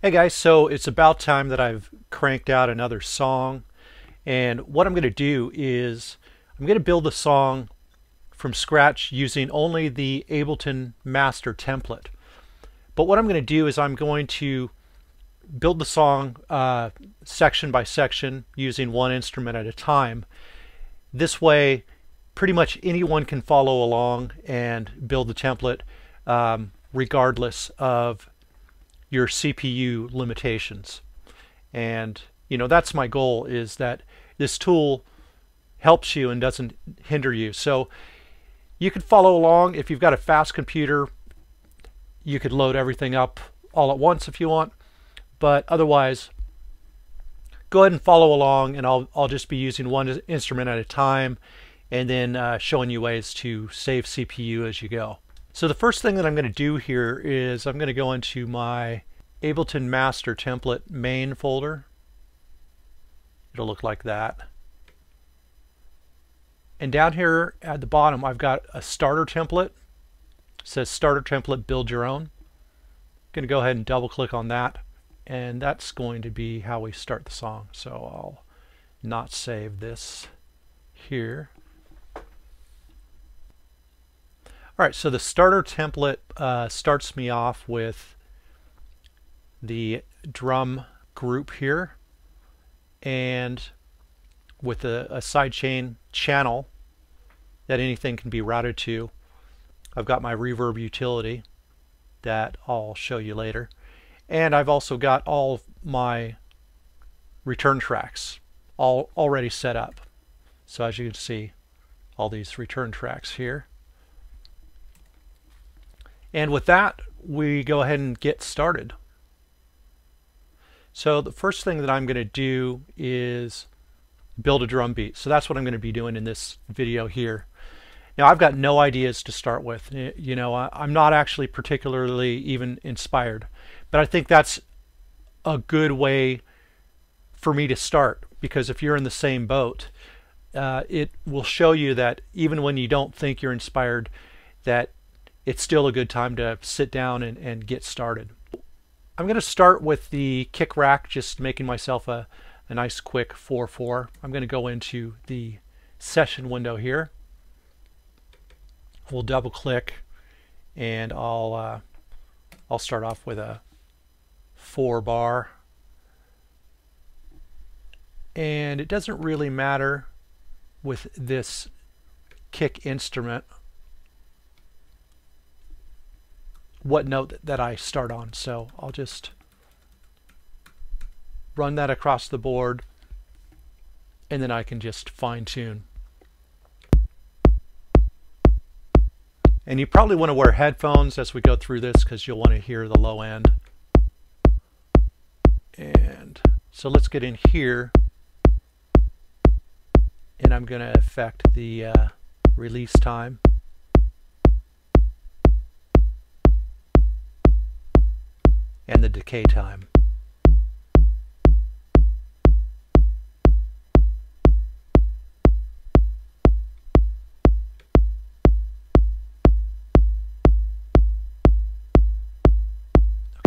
Hey guys, so it's about time that I've cranked out another song, and what I'm going to do is I'm going to build a song from scratch using only the Ableton Master Template. But what I'm going to do is I'm going to build the song section by section using one instrument at a time. This way pretty much anyone can follow along and build the template regardless of your CPU limitations. And that's my goal, is that this tool helps you and doesn't hinder you. So you could follow along. If you've got a fast computer, you could load everything up all at once if you want, but otherwise go ahead and follow along, and I'll just be using one instrument at a time and then showing you ways to save CPU as you go. So the first thing that I'm going to do here is I'm going to go into my Ableton Master Template main folder. It'll look like that. And down here at the bottom I've got a starter template. It says starter template, build your own. I'm going to go ahead and double click on that, and that's going to be how we start the song. So I'll not save this here. Alright, so the starter template starts me off with the drum group here, and with a sidechain channel that anything can be routed to. I've got my reverb utility that I'll show you later, and I've also got all my return tracks all already set up. So as you can see, all these return tracks here. And with that, we go ahead and get started. So the first thing that I'm going to do is build a drum beat. So that's what I'm going to be doing in this video here. Now I've got no ideas to start with. I'm not actually particularly even inspired, but I think that's a good way for me to start, because if you're in the same boat, it will show you that even when you don't think you're inspired, that it's still a good time to sit down and get started. I'm going to start with the kick rack, just making myself a nice quick 4/4. I'm going to go into the session window here. We'll double click, and I'll start off with a 4-bar. And it doesn't really matter with this kick instrument what note that I start on, so I'll just run that across the board, and then I can just fine-tune. And you probably want to wear headphones as we go through this, because you'll want to hear the low end. And so let's get in here, and I'm going to affect the release time. And the decay time.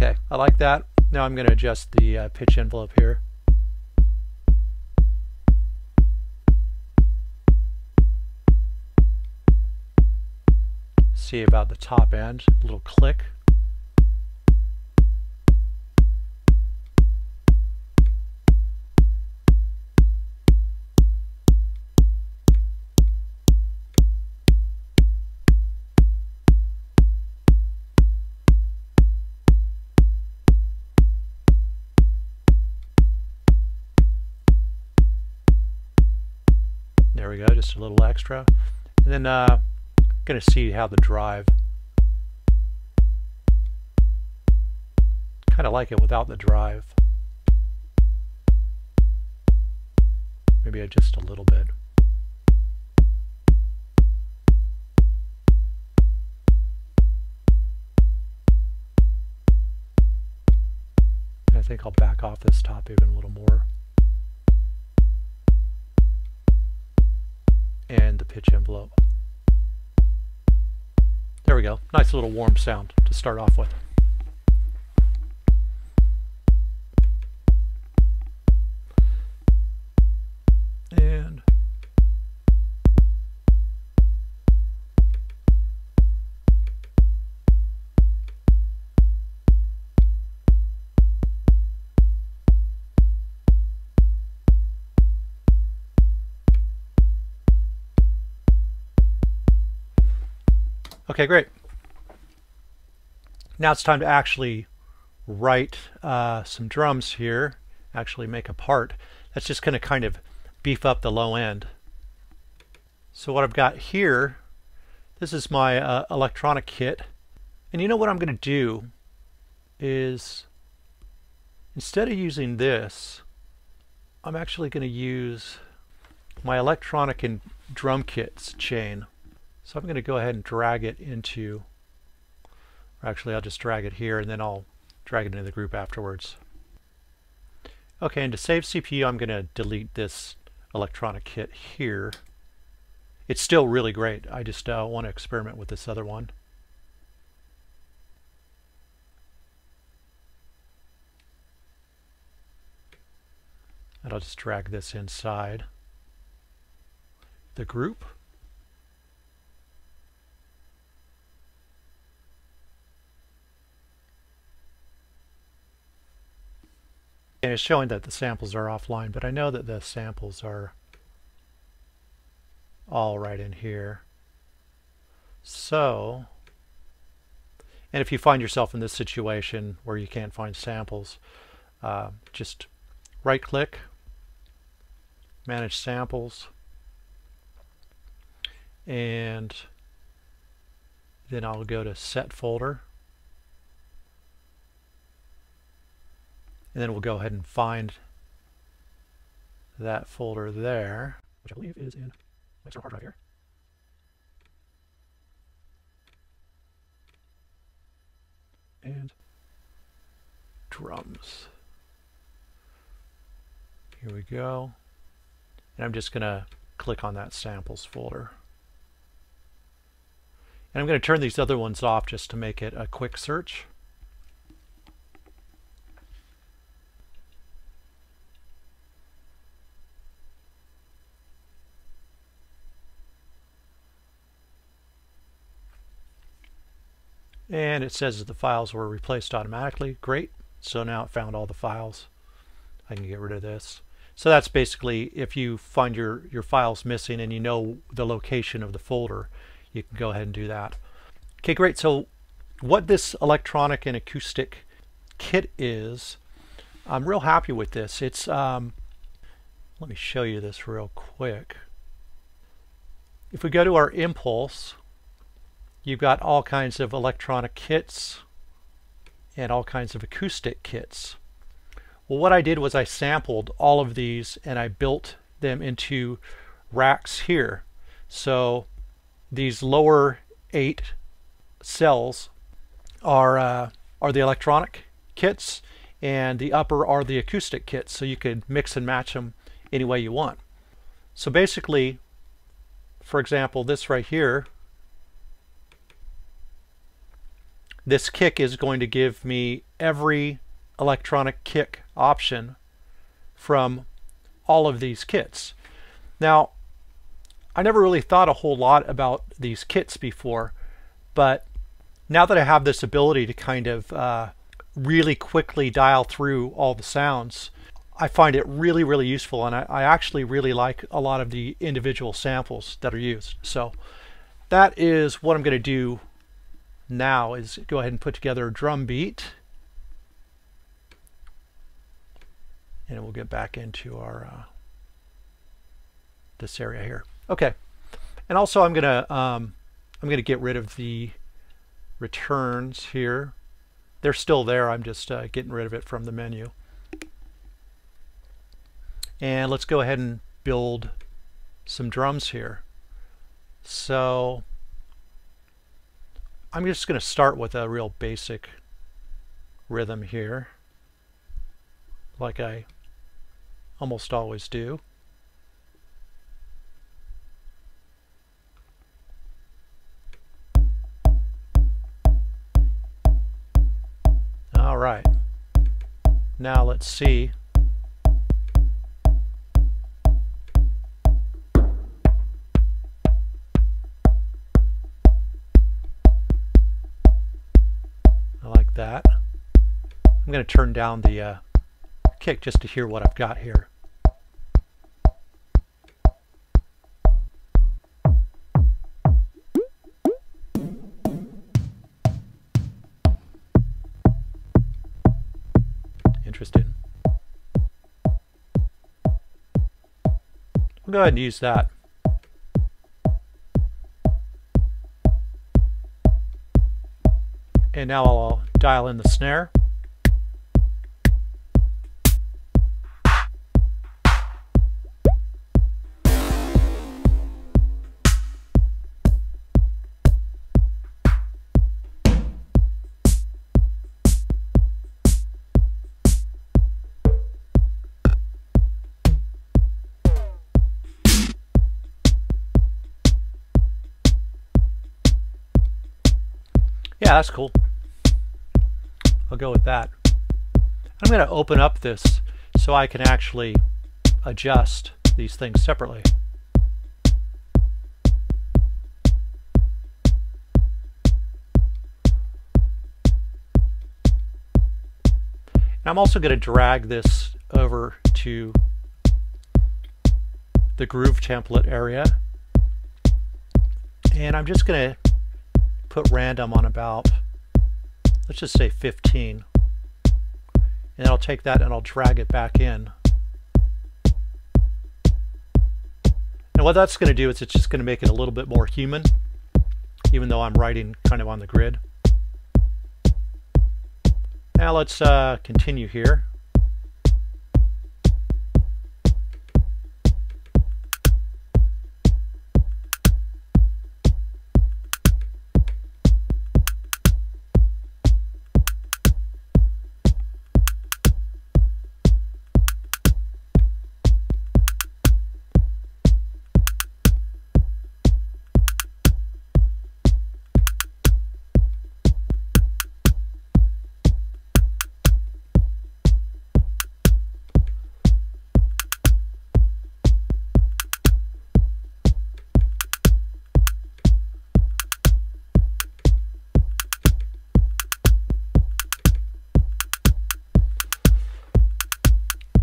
Okay, I like that. Now I'm going to adjust the pitch envelope here. See about the top end, a little click. There we go, just a little extra. And then going to see how the drive. Kind of like it without the drive. Maybe just a little bit. I think I'll back off this top even a little more. And the pitch envelope. There we go. Nice little warm sound to start off with. And okay, great. Now it's time to actually write some drums here, actually make a part. That's just going to kind of beef up the low end. So what I've got here, this is my electronic kit. And you know what I'm going to do is, instead of using this, I'm actually going to use my electronic and drum kits chain. So I'm going to go ahead and drag it into, or actually I'll just drag it here and then I'll drag it into the group afterwards. Okay, and to save CPU I'm going to delete this electronic kit here. It's still really great. I just want to experiment with this other one. And I'll just drag this inside the group. And it's showing that the samples are offline, but I know that the samples are all right in here. So, and if you find yourself in this situation where you can't find samples, just right click, manage samples, and then I'll go to set folder, and then we'll go ahead and find that folder there, which I believe is in my external hard drive here. And drums. Here we go. And I'm just going to click on that samples folder. And I'm going to turn these other ones off just to make it a quick search. And it says that the files were replaced automatically. Great. So now it found all the files. I can get rid of this. So that's basically, if you find your files missing and you know the location of the folder, you can go ahead and do that. Okay, great. So what this electronic and acoustic kit is, I'm real happy with this. It's let me show you this real quick. If we go to our impulse, you've got all kinds of electronic kits and all kinds of acoustic kits. Well, what I did was I sampled all of these and I built them into racks here. So these lower 8 cells are the electronic kits, and the upper are the acoustic kits. So you could mix and match them any way you want. So basically, for example, this right here, this kick is going to give me every electronic kick option from all of these kits. Now, I never really thought a whole lot about these kits before, but now that I have this ability to kind of really quickly dial through all the sounds, I find it really, really useful, and I actually really like a lot of the individual samples that are used. So that is what I'm going to do now, is go ahead and put together a drum beat, and we'll get back into our this area here. Okay, and also I'm gonna get rid of the returns here. They're still there. I'm just getting rid of it from the menu. And let's go ahead and build some drums here. So I'm just going to start with a real basic rhythm here, like I almost always do. All right, now let's see that. I'm going to turn down the kick just to hear what I've got here. Interesting. We'll go ahead and use that. And now I'll dial in the snare. Yeah, that's cool. I'll go with that. I'm going to open up this so I can actually adjust these things separately. And I'm also going to drag this over to the groove template area. And I'm just going to put random on about, let's just say 15. And I'll take that and I'll drag it back in. And what that's going to do is it's just going to make it a little bit more human, even though I'm writing kind of on the grid. Now let's continue here.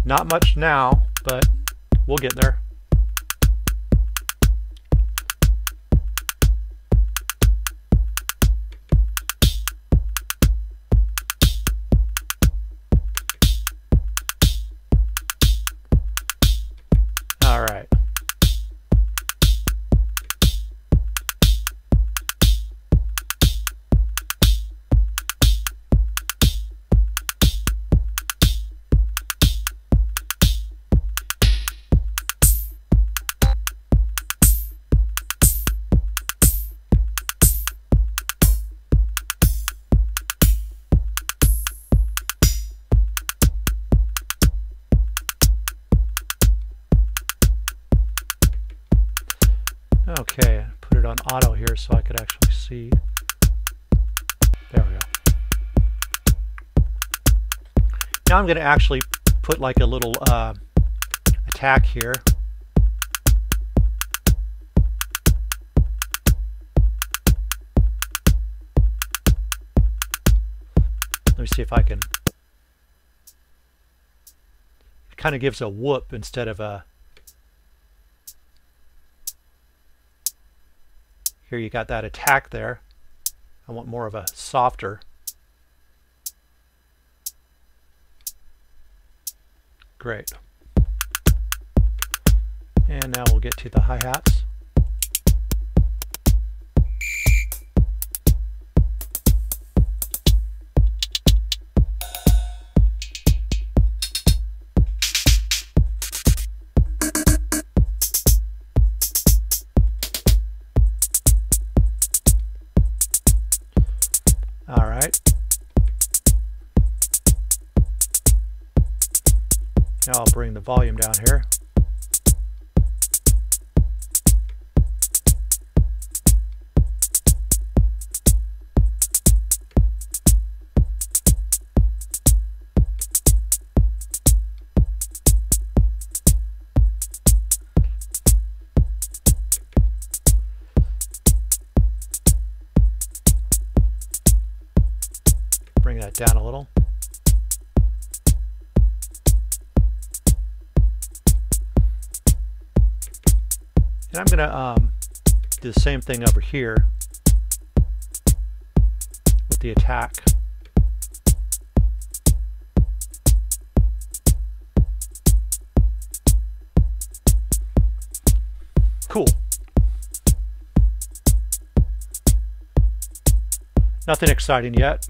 Not much now, but we'll get there. All right. Okay, put it on auto here so I could actually see. There we go. Now I'm going to actually put like a little attack here. Let me see if I can. It kind of gives a whoop instead of a. Here you got that attack there. I want more of a softer. Great. And now we'll get to the hi-hats. All right. Now I'll bring the volume down here. Bring that that down a little. And I'm going to do the same thing over here with the attack. Cool. Nothing exciting yet.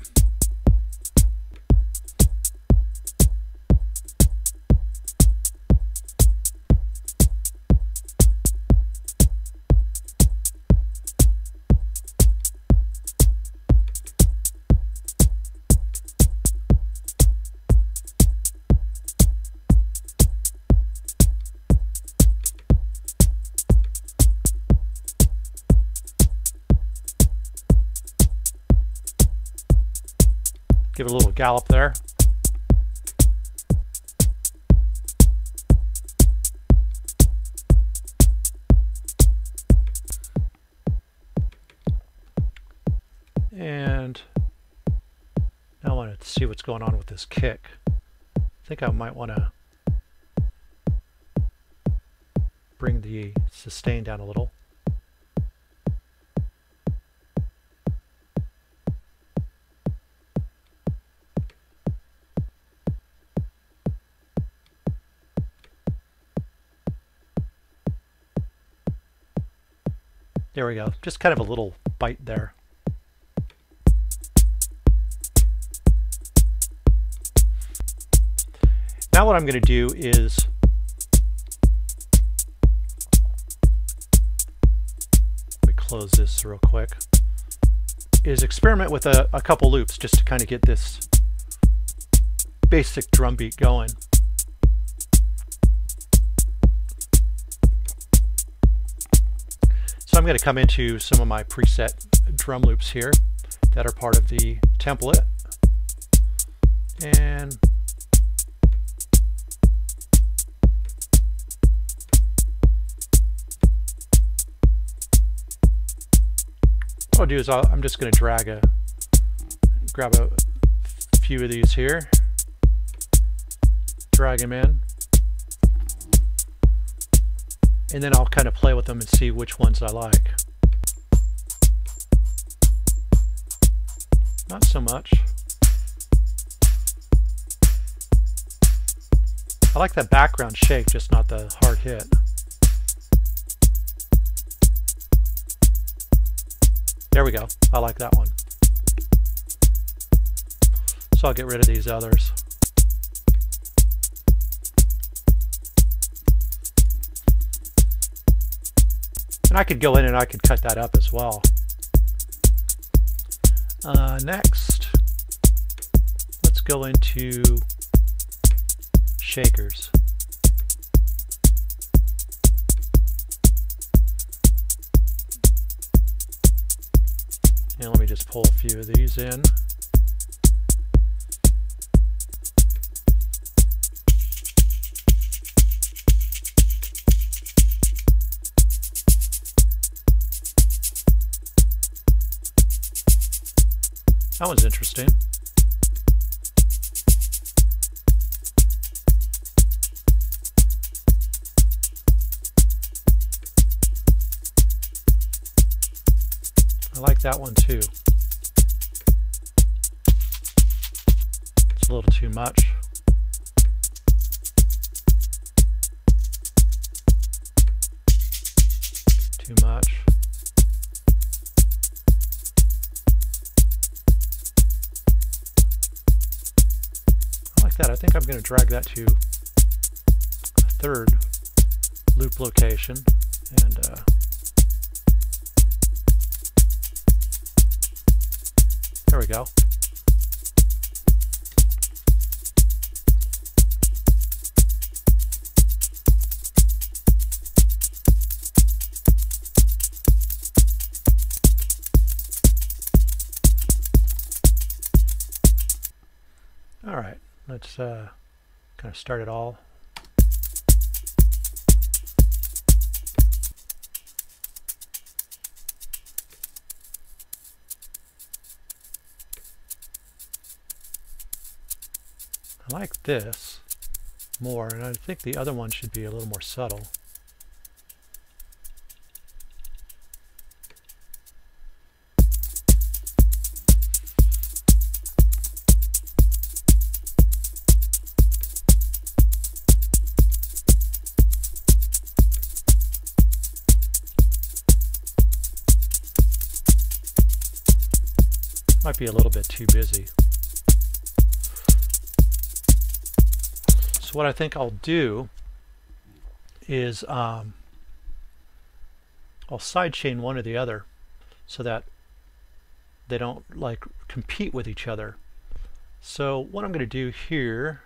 Give it a little gallop there. And now I want to see what's going on with this kick. I think I might want to bring the sustain down a little. There we go. Just kind of a little bite there. Now what I'm going to do is let me close this real quick. Is experiment with a couple loops just to kind of get this basic drum beat going. So I'm going to come into some of my preset drum loops here that are part of the template, and what I'll do is I'm just going to grab a few of these here, drag them in, and then I'll kind of play with them and see which ones I like. Not so much. I like that background shake, just not the hard hit. There we go. I like that one. So I'll get rid of these others. And I could go in and I could cut that up as well. Next, let's go into shakers. And let me just pull a few of these in. That one's interesting. I like that one too. It's a little too much. Too much. That. I think I'm going to drag that to a third loop location, and there we go. All right. Let's kind of start it all. I like this more, and I think the other one should be a little more subtle. Might be a little bit too busy. So what I think I'll do is I'll sidechain one or the other so that they don't like compete with each other. So what I'm going to do here,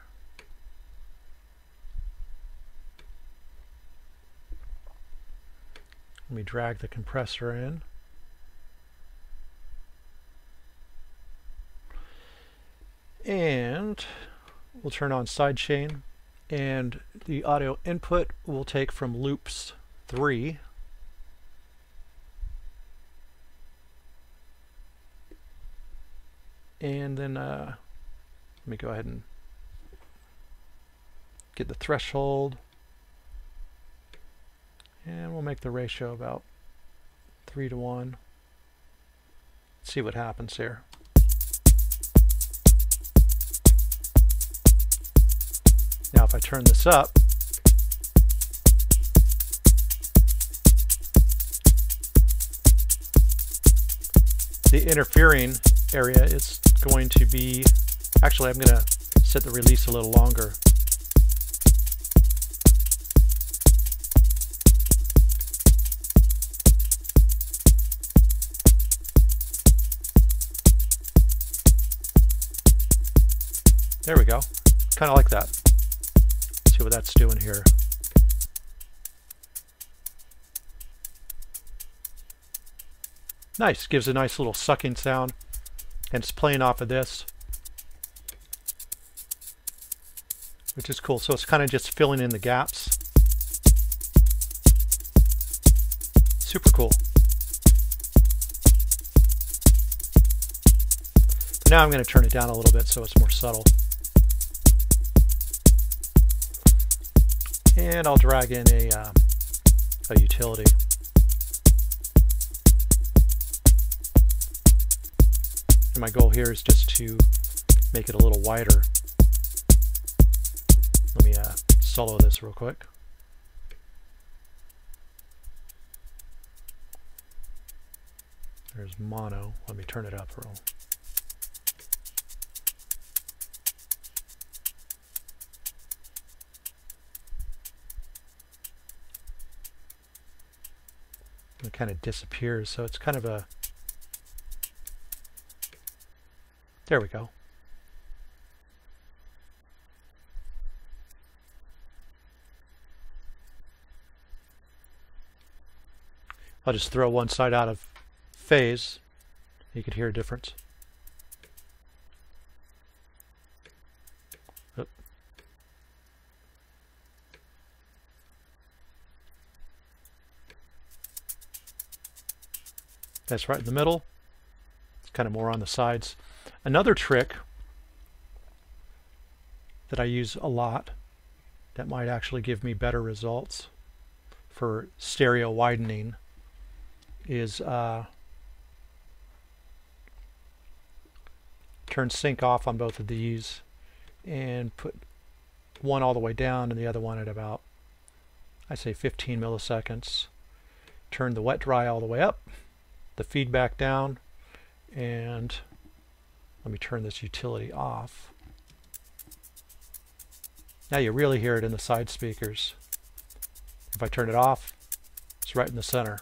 let me drag the compressor in. And we'll turn on sidechain, and the audio input will take from loops 3. And then let me go ahead and get the threshold, and we'll make the ratio about 3:1. See what happens here. Now if I turn this up, the interfering area is going to be, actually I'm going to set the release a little longer. There we go. Kind of like that. See what that's doing here. Nice, gives a nice little sucking sound, and it's playing off of this, which is cool. So it's kind of just filling in the gaps. Super cool. Now I'm going to turn it down a little bit so it's more subtle. And I'll drag in a utility. And my goal here is just to make it a little wider. Let me solo this real quick. There's mono. Let me turn it up real. It kind of disappears, so it's kind of a, there we go. I'll just throw one side out of phase. You could hear a difference. Oop. That's right in the middle. It's kind of more on the sides. Another trick that I use a lot that might actually give me better results for stereo widening is turn sync off on both of these and put one all the way down and the other one at about, I say 15 milliseconds. Turn the wet dry all the way up, the feedback down, and let me turn this utility off. Now you really hear it in the side speakers. If I turn it off, it's right in the center.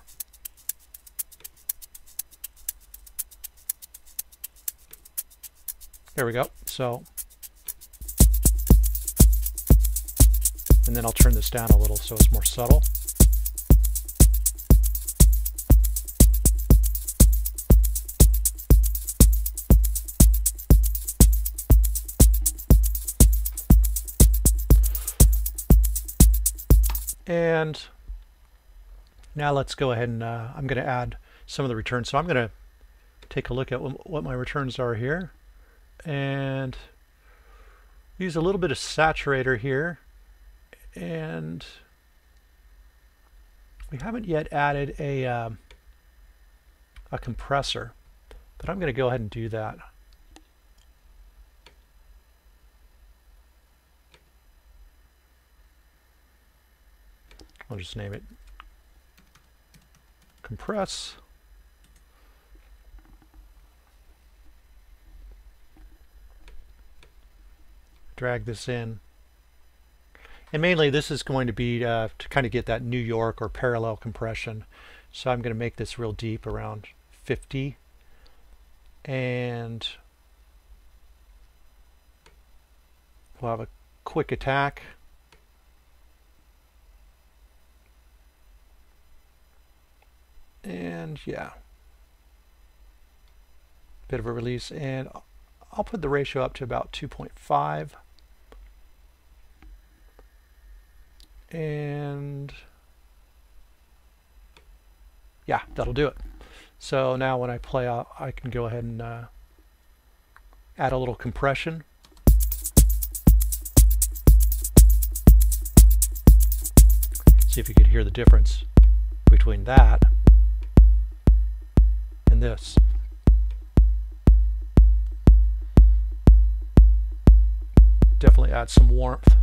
There we go. So, and then I'll turn this down a little so it's more subtle. And now let's go ahead and I'm going to add some of the returns. So I'm going to take a look at what my returns are here. And Use a little bit of saturator here, and we haven't yet added a compressor, but I'm going to go ahead and do that. I'll just name it compress. Drag this in. And mainly this is going to be to kind of get that New York or parallel compression. So I'm going to make this real deep, around 50. And we'll have a quick attack. And yeah, bit of a release, and I'll put the ratio up to about 2.5. And yeah, that'll do it. So now when I play out, I can go ahead and add a little compression. See if you could hear the difference between that and this. Definitely adds some warmth,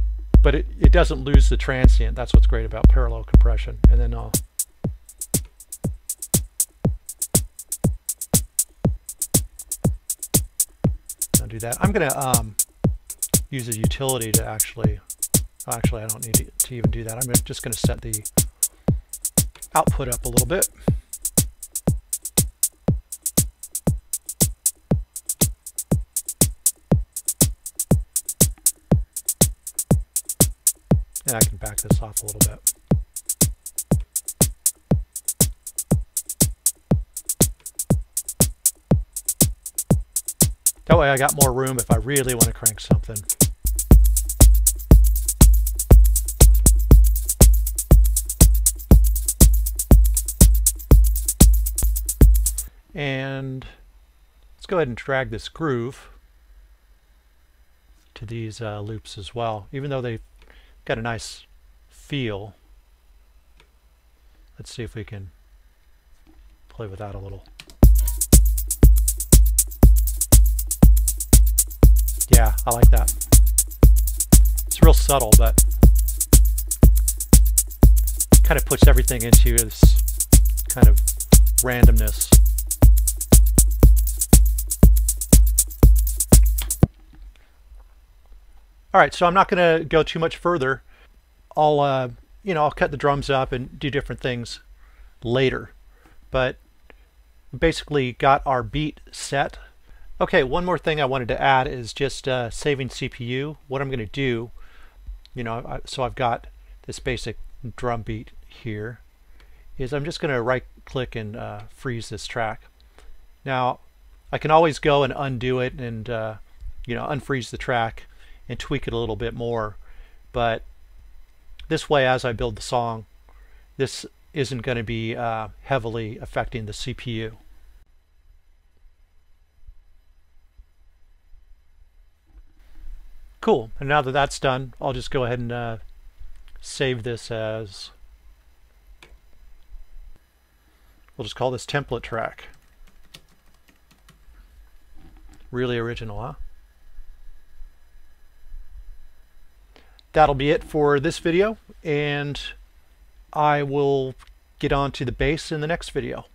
but it doesn't lose the transient. That's what's great about parallel compression. And then I'll do that. I'm going to use a utility to actually I don't need to even do that. I'm just going to set the output up a little bit. And I can back this off a little bit. That way I got more room if I really want to crank something. And let's go ahead and drag this groove to these loops as well, even though they've got a nice feel. Let's see if we can play with that a little. Yeah, I like that. It's real subtle, but kind of puts everything into this kind of randomness. All right, so I'm not going to go too much further. I'll cut the drums up and do different things later. But basically got our beat set. Okay, one more thing I wanted to add is just saving CPU. What I'm going to do, so I've got this basic drum beat here, is I'm just going to right click and freeze this track. Now, I can always go and undo it and unfreeze the track and tweak it a little bit more, but this way, as I build the song, this isn't going to be heavily affecting the CPU. Cool, and now that that's done, I'll just go ahead and save this as, we'll just call this template track. Really original, huh? That'll be it for this video, and I will get on to the bass in the next video.